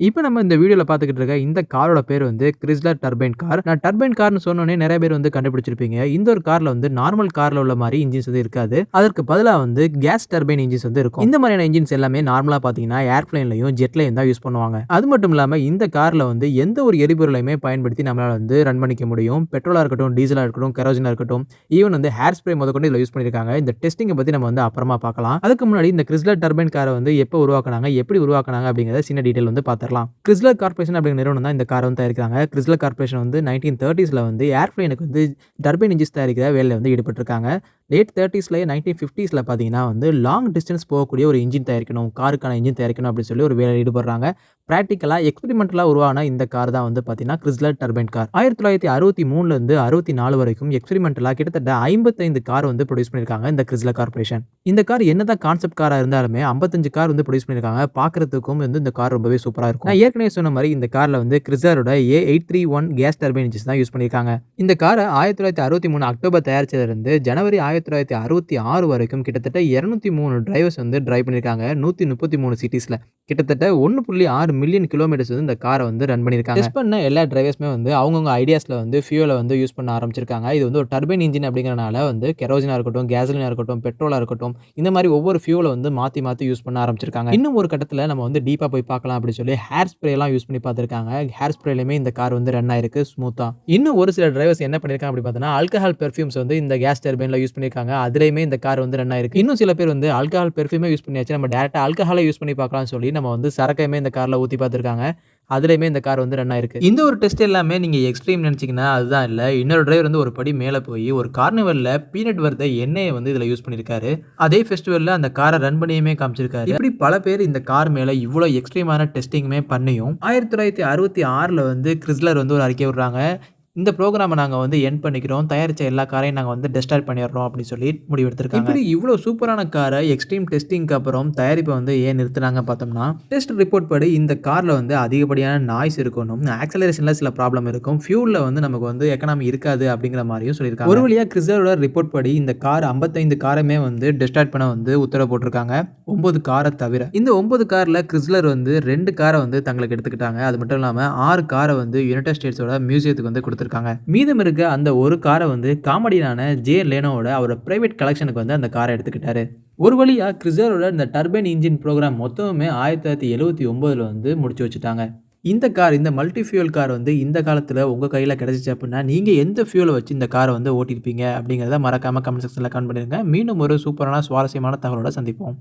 இப்ப நம்ம இந்த வீடியோல பார்த்துக்கிட்டு இருக்க இந்த காரோட பேர் வந்து கிறிஸ்லர் டர்பைன் கார். நான் டர்பைன் கார்ன்னு சொன்னோனே நெறைய பேர் வந்து கண்டுபிடிச்சிருப்பீங்க. இந்த ஒரு கார்ல வந்து நார்மல் கார்ல உள்ள மாரி இன்ஜின்ஸ் வந்து இருக்காது. அதற்கு பதிலா வந்து கேஸ் டர்பைன் இன்ஜின்ஸ் வந்து இருக்கும். இந்த மாதிரியான இன்ஜின்ஸ் எல்லாமே நார்மலா பார்த்தீங்கன்னா, ஏர்பிளேன்லயும், ஜெட்லயும் தான் யூஸ் பண்ணுவாங்க. அது மட்டும் இல்லாம இந்த கார்ல வந்து எந்த ஒரு எரிபொருளையுமே பயன்படுத்தி நம்மளால வந்து ரன் பண்ணிக்க முடியும். பெட்ரோலா இருக்கட்டும், டீசலா இருக்கட்டும், கெரோசினா இருக்கட்டும், ஈவன் வந்து ஹேர் ஸ்ப்ரே முதற்கொண்டு இதுல யூஸ் பண்ணியிருக்காங்க. இந்த டெஸ்டிங்க பத்தி நம்ம வந்து அப்புறமா பார்க்கலாம். அதுக்கு முன்னாடி இந்த கிறிஸ்லர் டர்பைன் கார வந்து எப்ப உருவாக்குனாங்க, எப்படி உருவாக்குனாங்க அப்படிங்கிறத சின்ன டீடைல் வந்து பார்த்துரலாம். கிறிஸ்லர் கார்ப்பரேஷன் அப்படிங்கிற நிறுவனம் தான் இந்த காரை வந்து தயாரிக்கிறாங்க. கிறிஸ்லர் கார்ப்பரேஷன் வந்து 1930ஸ்ல வந்து ஏர்பிளேனுக்கு வந்து டர்பைன் இன்ஜின்ஸ் தயாரிக்கிற வேலையில வந்து ஈடுபட்டிருக்காங்க. லேட் 30ஸ்லயே 1950ஸ்ல பார்த்தீங்கன்னா வந்து லாங் டிஸ்டன்ஸ் போகக்கூடிய ஒரு இன்ஜின் தயாரிக்கணும், காருக்கான இன்ஜின் தயாரிக்கணும் அப்படின்னு சொல்லி ஒரு வேலையில ஈடுபடுறாங்க. பிராக்டிகலா எக்ஸ்பெரிமெண்டலா உருவான இந்த கார் தான் வந்து பார்த்தீங்கன்னா கிறிஸ்லர் டர்பைன் கார். 1963ல இருந்து 64 வரைக்கும் எக்ஸ்பெரிமெண்டலா கிட்டத்தட்ட 55 கார் வந்து ப்ரொடியூஸ் பண்ணியிருக்காங்க இந்த கிறிஸ்லர் கார்ப்பரேஷன். இந்த கார் என்னதான் கான்செப்ட் காரா இருந்தாலுமே 55 கார் வந்து ப்ரொடியூஸ் பண்ணியிருக்காங்க. பார்க்கறதுக்கும் வந்து இந்த கார் ரொம்பவே சூப்பரா இருக்கும். நான் ஏற்கனவே சொன்ன மாதிரி இந்த கார்ல வந்து கிறிஸ்லரோட A831 கேஸ் டர்பைன் இன்ஜின்ஸ் தான் யூஸ் பண்ணியிருக்காங்க. இந்த காரை 1963 அக்டோபர் தயாரிச்சதிலிருந்து ஜனவரி 1966 வரைக்கும் கிட்டத்தட்ட 203 டிரைவர்ஸ் வந்து டிரைவ் பண்ணியிருக்காங்க. 133 சிட்டிஸ்ல கிட்டத்தட்ட 1.6 மில்லியன் கிலோமீட்டர்ஸ் வந்து இந்த காரை வந்து ரன் பண்ணியிருக்காங்க. டெஸ்ட் பண்ண எல்லா டிரைவர்ஸுமே வந்து அவங்கவங்க ஐடியாஸ்ல வந்து ஃபியூலை வந்து யூஸ் பண்ண ஆரம்பிச்சிருக்காங்க. இது வந்து ஒரு டர்பைன் இன்ஜின் அப்படிங்கிறனால வந்து கெரோசினா இருக்கட்டும், கேசலினா இருக்கட்டும், பெட்ரோலா இருக்கட்டும், இந்த மாதிரி ஒவ்வொரு ஃபியூலை வந்து மாத்தி மாத்தி யூஸ் பண்ண ஆரம்பிச்சிருக்காங்க. இன்னும் ஒரு கட்டத்துல நம்ம வந்து டீப்பா போய் பார்க்கலாம் அப்படின்னு சொல்லி ஹேர் ஸ்ப்ரே எல்லாம் யூஸ் பண்ணி பார்த்திருக்காங்க. ஹேர் ஸ்ப்ரேலயுமே இந்த கார் வந்து ரன் ஆயிருக்கு ஸ்மூத்தா. இன்னும் ஒரு சில டிரைவர்ஸ் என்ன பண்ணிருக்காங்க அப்படி பார்த்தோம்னா ஆல்கஹால் பெர்ஃபியூம்ஸ் வந்து இந்த கேஸ் டர்பைன்ல யூஸ் பண்ணிருக்காங்க. அதுலயுமே இந்த கார் வந்து ரன் ஆயிருக்கு. இன்னும் சில பேர் வந்து ஆல்கஹால் பெர்ஃபியூமே யூஸ் பண்ணியாச்சு, நம்ம டைரக்டா ஆல்கஹாலை யூஸ் பண்ணி பார்க்கலாம்னு சொல்லி நம்ம வந்து சரக்கையுமே இந்த கார்ல ஊத்தி பார்த்திருக்காங்க. அதுலயுமே இந்த கார் வந்து ரன் ஆயிருக்கு. இந்த ஒரு டெஸ்ட் எல்லாமே நீங்க எக்ஸ்ட்ரீம் நினைச்சீங்கன்னா அதுதான் இல்ல. இன்னொரு டிரைவர் வந்து ஒரு படி மேல போய் ஒரு கார்னிவல்ல பீனட் வர்த்த எண்ணெயை வந்து இதுல யூஸ் பண்ணிருக்காரு. அதே ஃபெஸ்டிவல்ல அந்த காரை ரன் பண்ணியுமே காமிச்சிருக்காரு. இப்படி பல பேர் இந்த கார் மேல இவ்வளவு எக்ஸ்ட்ரீமான டெஸ்டிங்குமே பண்ணியும் 1966ல வந்து கிறிஸ்லர் வந்து ஒரு அறிக்கை விடுறாங்க. இந்த ப்ரோகிராமை நாங்க வந்து எண்ட் பண்ணிக்கிறோம். தயாரிச்ச எல்லா காரையும் நாங்க வந்து டெஸ்டார்ட் பண்ணிடுறோம் அப்படின்னு சொல்லி முடிவெடுத்திருக்காங்க. இப்படி இவ்வளோ சூப்பரான காரை எக்ஸ்ட்ரீம் டெஸ்டிங்க்கு அப்புறம் தயாரிப்பை வந்து ஏன் நிறுத்தினாங்க பார்த்தோம்னா, டெஸ்ட் ரிப்போர்ட் படி இந்த கார்ல வந்து அதிகப்படியான நாய்ஸ் இருக்கணும், ஆக்சலரேஷன்ல சில ப்ராப்ளம் இருக்கும், ஃபியூல்ல வந்து நமக்கு வந்து எக்கனாமி இருக்காது அப்படிங்கிற மாதிரியும் சொல்லியிருக்காங்க. ஒரு வழியா கிறிஸ்லரோட ரிப்போர்ட் படி இந்த கார் 55 காரையுமே வந்து டெஸ்டார்ட் பண்ண வந்து உத்தரவு போட்டிருக்காங்க. 9 காரை தவிர. இந்த 9 கார்ல கிறிஸ்லர் வந்து 2 காரை வந்து தங்களுக்கு எடுத்துக்கிட்டாங்க. அது மட்டும் இல்லாம 6 காரை வந்து யுனைடெட் ஸ்டேட்ஸோட மியூசியத்துக்கு வந்து கொடுத்திருக்காங்க. மீதம் இருக்க அந்த ஒரு காரை வந்து காமெடியனான ஜே லேனோவோட அவரோட பிரைவேட் கலெக்ஷனுக்கு வந்து அந்த காரை எடுத்துக்கிட்டாரு. ஒரு வழியா கிறிஸ்லரோட இந்த டர்பைன் இன்ஜின் ப்ரோக்ராம் மொத்தமுமே 1979ல வந்து முடிச்சு வச்சுட்டாங்க. இந்த கார், இந்த மல்டி ஃபியூல் கார் வந்து இந்த காலத்துல உங்க கையில கிடைச்சிச்சு அப்படின்னா நீங்க எந்த ஃபியூலை வச்சு இந்த காரை வந்து ஓட்டிருப்பீங்க அப்படிங்கிறத மறக்காம கமெண்ட் செக்ஷன்ல கமெண்ட் பண்ணிருங்க. மீண்டும் ஒரு சூப்பரான சுவாரஸ்யமான தகவலோட சந்திப்போம்.